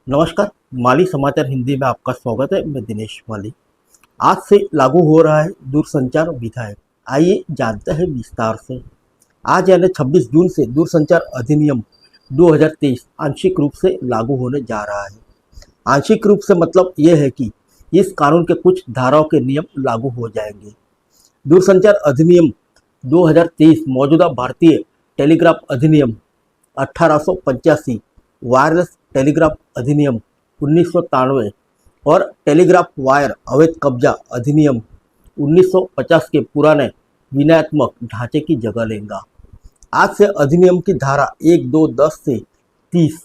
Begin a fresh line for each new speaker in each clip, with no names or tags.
नमस्कार। माली समाचार हिंदी में आपका स्वागत है। मैं दिनेश माली। आज से लागू हो रहा है दूरसंचार विधेयक। आइए जानते हैं विस्तार से। आज यानी 26 जून से दूरसंचार अधिनियम 2023 आंशिक रूप से लागू होने जा रहा है। आंशिक रूप से मतलब यह है कि इस कानून के कुछ धाराओं के नियम लागू हो जाएंगे। दूरसंचार अधिनियम 2023 मौजूदा भारतीय टेलीग्राफ अधिनियम 1885, वायरलेस टेलीग्राफ अधिनियम 1993 और टेलीग्राफ वायर अवैध कब्जा अधिनियम 1950 के पुराने विनयात्मक ढांचे की जगह लेगा। आज से अधिनियम की धारा 1, 2, 10 से 30,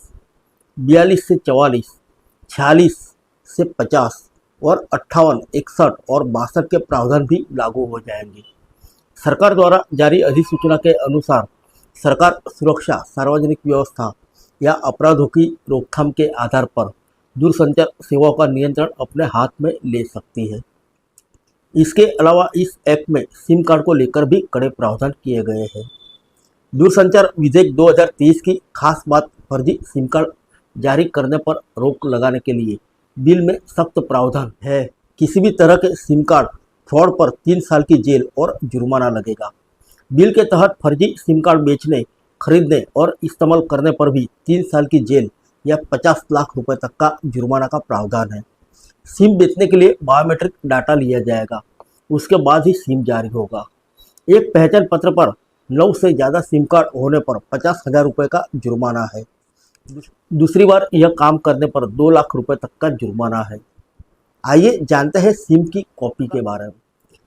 42 से 44, 46 से 50 और 58, 61 और 62 के प्रावधान भी लागू हो जाएंगे। सरकार द्वारा जारी अधिसूचना के अनुसार सरकार सुरक्षा, सार्वजनिक व्यवस्था या अपराधों की रोकथाम के आधार पर दूरसंचार सेवाओं का नियंत्रण अपने हाथ में ले सकती है। इसके अलावा इस एक्ट में सिम कार्ड को लेकर भी कड़े प्रावधान किए गए हैं। दूरसंचार विधेयक 2023 की खास बात फर्जी सिम कार्ड जारी करने पर रोक लगाने के लिए बिल में सख्त प्रावधान है। किसी भी तरह के सिम कार्ड फ्रॉड पर 3 साल की जेल और जुर्माना लगेगा। बिल के तहत फर्जी सिम कार्ड बेचने, खरीदने और इस्तेमाल करने पर भी 3 साल की जेल या 50 लाख रुपए तक का जुर्माना का प्रावधान है। सिम बेचने के लिए बायोमेट्रिक डाटा लिया जाएगा, उसके बाद ही सिम जारी होगा। एक पहचान पत्र पर 9 से ज़्यादा सिम कार्ड होने पर 50,000 रुपये का जुर्माना है। दूसरी बार यह काम करने पर 2 लाख रुपए तक का जुर्माना है। आइए जानते हैं सिम की कॉपी के बारे में।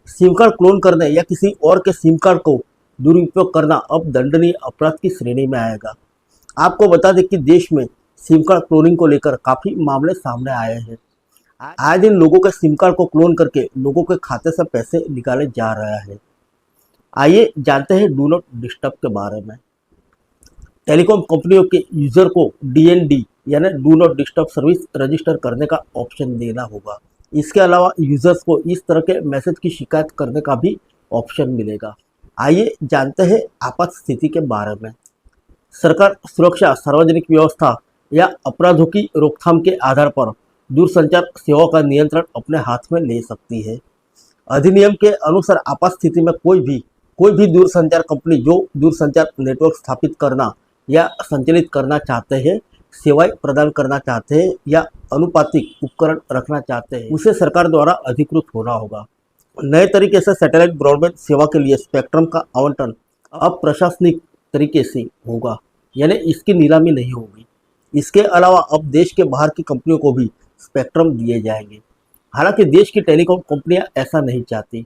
सिम कार्ड क्लोन करने या किसी और के सिम कार्ड को दुरुपयोग करना अब दंडनीय अपराध की श्रेणी में आएगा। आपको बता दें कि देश में सिम कार्ड क्लोनिंग को लेकर काफ़ी मामले सामने आए हैं। आए दिन लोगों के सिम कार्ड को क्लोन करके लोगों के खाते से पैसे निकाले जा रहा है। आइए जानते हैं डू नॉट डिस्टर्ब के बारे में। टेलीकॉम कंपनियों के यूजर को डीएनडी यानी do not disturb service register करने का ऑप्शन देना होगा। इसके अलावा यूजर्स को इस तरह के मैसेज की शिकायत करने का भी ऑप्शन मिलेगा। आइए जानते हैं आपात स्थिति के बारे में। सरकार सुरक्षा, सार्वजनिक व्यवस्था या अपराधों की रोकथाम के आधार पर दूरसंचार सेवाओं का नियंत्रण अपने हाथ में ले सकती है। अधिनियम के अनुसार आपात स्थिति में कोई भी दूरसंचार कंपनी जो दूरसंचार नेटवर्क स्थापित करना या संचालित करना चाहते हैं, सेवाएं प्रदान करना चाहते हैं या अनुपातिक उपकरण रखना चाहते हैं, उसे सरकार द्वारा अधिकृत होना होगा। नए तरीके से सैटेलाइट ब्रॉडबैंड सेवा के लिए स्पेक्ट्रम का आवंटन अब प्रशासनिक तरीके से होगा, यानी इसकी नीलामी नहीं होगी। इसके अलावा अब देश के बाहर की कंपनियों को भी स्पेक्ट्रम दिए जाएंगे। हालांकि देश की टेलीकॉम कंपनियां ऐसा नहीं चाहती।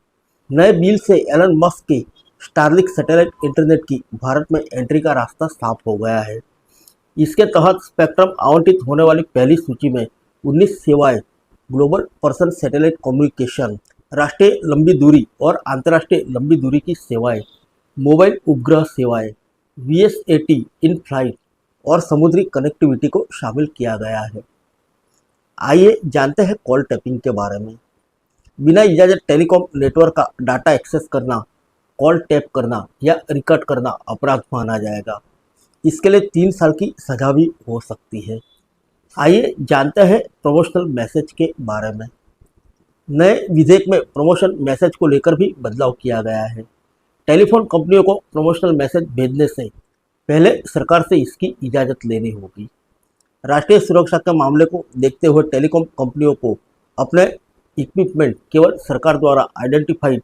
नए बिल से एलन मस्क की स्टारलिंक सैटेलाइट इंटरनेट की भारत में एंट्री का रास्ता साफ हो गया है। इसके तहत स्पेक्ट्रम आवंटित होने वाली पहली सूची में 19 सेवाएं ग्लोबल पर्सन सैटेलाइट कम्युनिकेशन, राष्ट्रीय लंबी दूरी और अंतर्राष्ट्रीय लंबी दूरी की सेवाएं, मोबाइल उपग्रह सेवाएं, VSAT इन फ्लाइट और समुद्री कनेक्टिविटी को शामिल किया गया है। आइए जानते हैं कॉल टैपिंग के बारे में। बिना इजाज़त टेलीकॉम नेटवर्क का डाटा एक्सेस करना, कॉल टैप करना या रिकॉर्ड करना अपराध माना जाएगा। इसके लिए 3 साल की सजा भी हो सकती है। आइए जानते हैं प्रमोशनल मैसेज के बारे में। नए विधेयक में प्रमोशन मैसेज को लेकर भी बदलाव किया गया है। टेलीफोन कंपनियों को प्रमोशनल मैसेज भेजने से पहले सरकार से इसकी इजाज़त लेनी होगी। राष्ट्रीय सुरक्षा के मामले को देखते हुए टेलीकॉम कंपनियों को अपने इक्विपमेंट केवल सरकार द्वारा आइडेंटिफाइड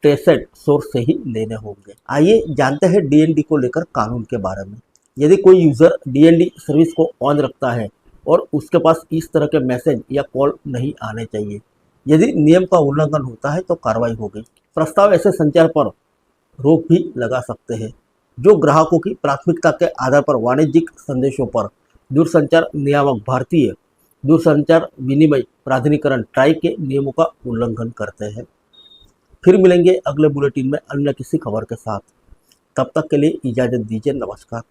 ट्रेसेड सोर्स से ही लेने होंगे। आइए जानते हैं डीएनडी को लेकर कानून के बारे में। यदि कोई यूज़र डीएनडी सर्विस को ऑन रखता है और उसके पास इस तरह के मैसेज या कॉल नहीं आने चाहिए, यदि नियम का उल्लंघन होता है तो कार्रवाई होगी। प्रस्ताव ऐसे संचार पर रोक भी लगा सकते हैं जो ग्राहकों की प्राथमिकता के आधार पर वाणिज्यिक संदेशों पर दूरसंचार नियामक भारतीय दूरसंचार विनिमय प्राधिकरण ट्राई के नियमों का उल्लंघन करते हैं। फिर मिलेंगे अगले बुलेटिन में अन्य किसी खबर के साथ। तब तक के लिए इजाज़त दीजिए। नमस्कार।